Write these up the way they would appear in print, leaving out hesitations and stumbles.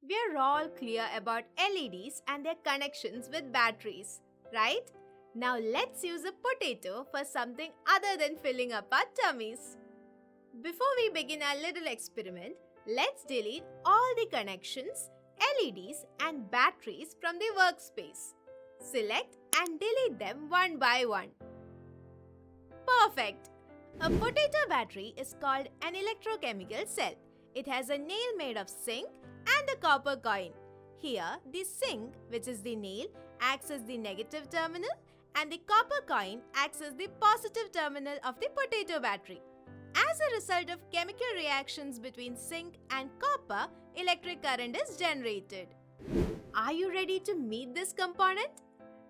We're all clear about LEDs and their connections with batteries, right? Now let's use a potato for something other than filling up our tummies. Before we begin our little experiment, let's delete all the connections, LEDs and batteries from the workspace. Select and delete them one by one. Perfect! A potato battery is called an electrochemical cell. It has a nail made of zinc and a copper coin. Here, the zinc, which is the nail, acts as the negative terminal and the copper coin acts as the positive terminal of the potato battery. As a result of chemical reactions between zinc and copper, electric current is generated. Are you ready to meet this component?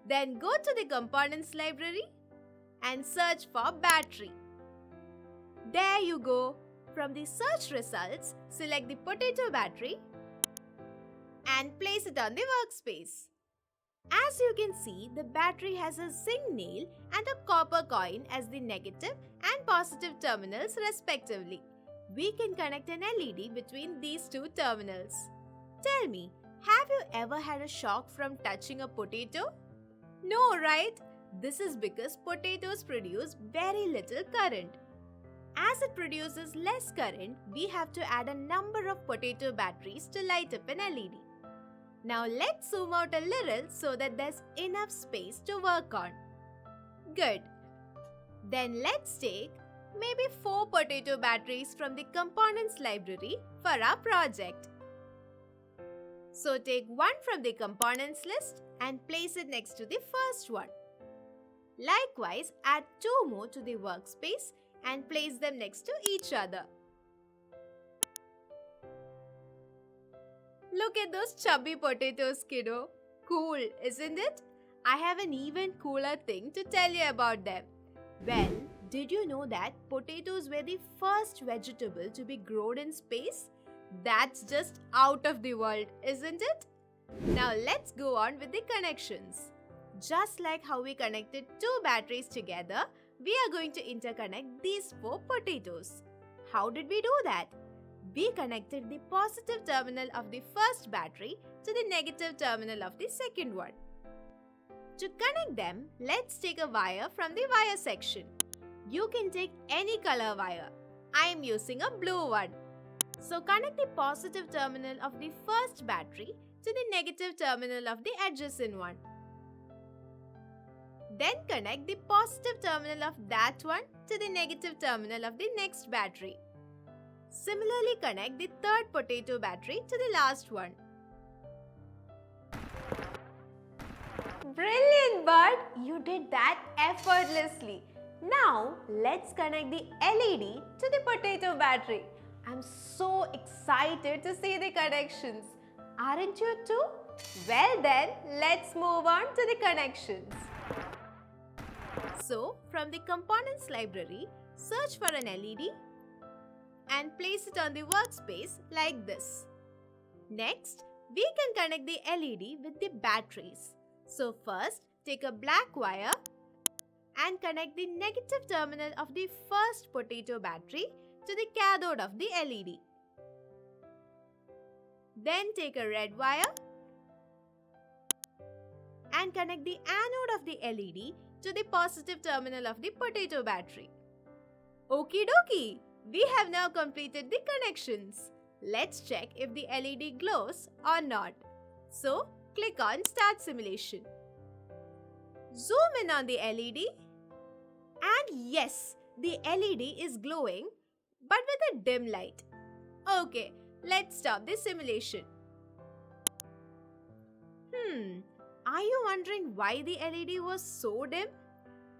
Then go to the Components library and search for battery. There you go. From the search results, select the potato battery and place it on the workspace. As you can see, the battery has a zinc nail and a copper coin as the negative and positive terminals respectively. We can connect an LED between these two terminals. Tell me, have you ever had a shock from touching a potato? No, right? This is because potatoes produce very little current. As it produces less current, we have to add a number of potato batteries to light up an LED. Now let's zoom out a little so that there's enough space to work on. Good. Then let's take maybe 4 potato batteries from the Components library for our project. So take one from the Components list and place it next to the first one. Likewise, add 2 more to the workspace and place them next to each other. Look at those chubby potatoes, kiddo. Cool, isn't it? I have an even cooler thing to tell you about them. Well, did you know that potatoes were the first vegetable to be grown in space? That's just out of the world, isn't it? Now let's go on with the connections. Just like how we connected 2 batteries together, we are going to interconnect these 4 potatoes. How did we do that? We connected the positive terminal of the first battery to the negative terminal of the second one. To connect them, let's take a wire from the wire section. You can take any color wire. I am using a blue one. So connect the positive terminal of the first battery to the negative terminal of the adjacent one. Then connect the positive terminal of that one to the negative terminal of the next battery. Similarly, connect the third potato battery to the last one. Brilliant, bud! You did that effortlessly. Now, let's connect the LED to the potato battery. I'm so excited to see the connections. Aren't you too? Well then, let's move on to the connections. So, from the Components library, search for an LED and place it on the workspace like this. Next, we can connect the LED with the batteries. So first, take a black wire and connect the negative terminal of the first potato battery to the cathode of the LED. Then take a red wire and connect the anode of the LED to the positive terminal of the potato battery. Okie dokie! We have now completed the connections. Let's check if the LED glows or not. So, click on Start Simulation. Zoom in on the LED. And yes, the LED is glowing, but with a dim light. Okay, let's stop the simulation. Are you wondering why the LED was so dim?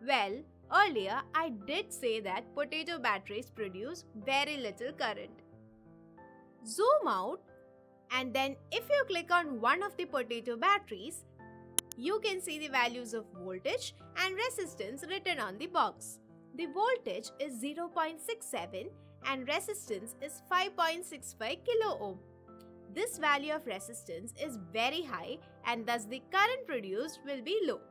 Well, earlier I did say that potato batteries produce very little current. Zoom out, and then if you click on one of the potato batteries, you can see the values of voltage and resistance written on the box. The voltage is 0.67 and resistance is 5.65 kilo ohm. This value of resistance is very high and thus the current produced will be low.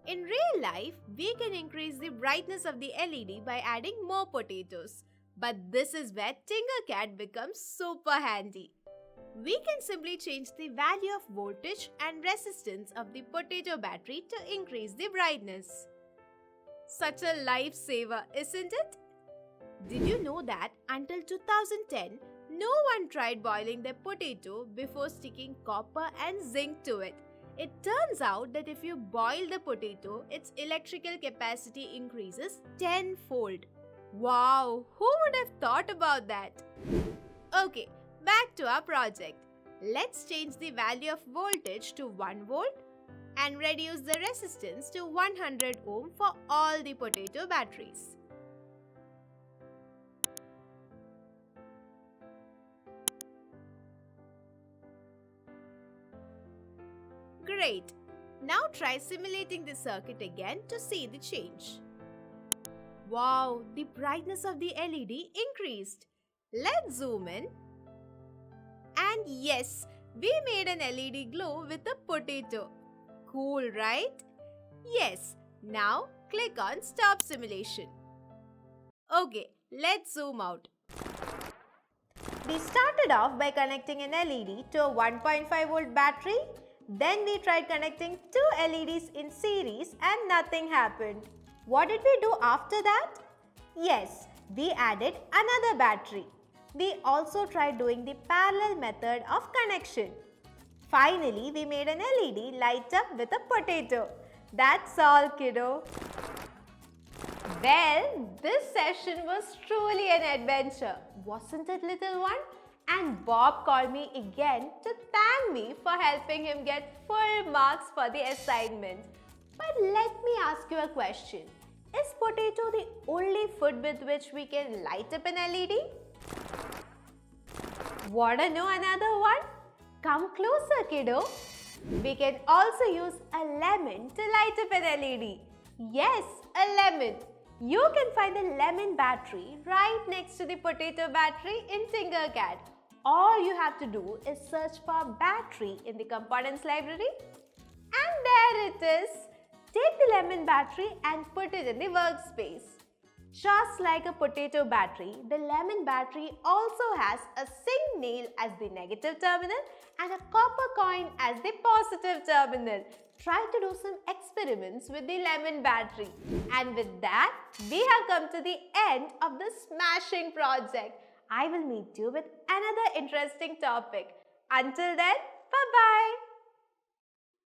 In real life, we can increase the brightness of the LED by adding more potatoes. But this is where Tinkercad becomes super handy. We can simply change the value of voltage and resistance of the potato battery to increase the brightness. Such a lifesaver, isn't it? Did you know that until 2010, no one tried boiling their potato before sticking copper and zinc to it? It turns out that if you boil the potato, its electrical capacity increases tenfold. Wow, who would have thought about that? Okay, back to our project. Let's change the value of voltage to 1 volt and reduce the resistance to 100 ohm for all the potato batteries. Great! Now try simulating the circuit again to see the change. Wow, the brightness of the LED increased. Let's zoom in. And yes, we made an LED glow with a potato. Cool, right? Yes, now click on Stop Simulation. Okay, let's zoom out. We started off by connecting an LED to a 1.5 volt battery. Then we tried connecting 2 LEDs in series and nothing happened. What did we do after that? Yes, we added another battery. We also tried doing the parallel method of connection. Finally, we made an LED light up with a potato. That's all, kiddo. Well, this session was truly an adventure, wasn't it, little one? And Bob called me again to thank me for helping him get full marks for the assignment. But let me ask you a question. Is potato the only food with which we can light up an LED? Wanna know another one? Come closer, kiddo. We can also use a lemon to light up an LED. Yes, a lemon. You can find the lemon battery right next to the potato battery in Tinkercad. All you have to do is search for battery in the components library. And there it is. Take the lemon battery and put it in the workspace. Just like a potato battery, the lemon battery also has a zinc nail as the negative terminal and a copper coin as the positive terminal. Try to do some experiments with the lemon battery. And with that, we have come to the end of the smashing project. I will meet you with another interesting topic. Until then, bye-bye.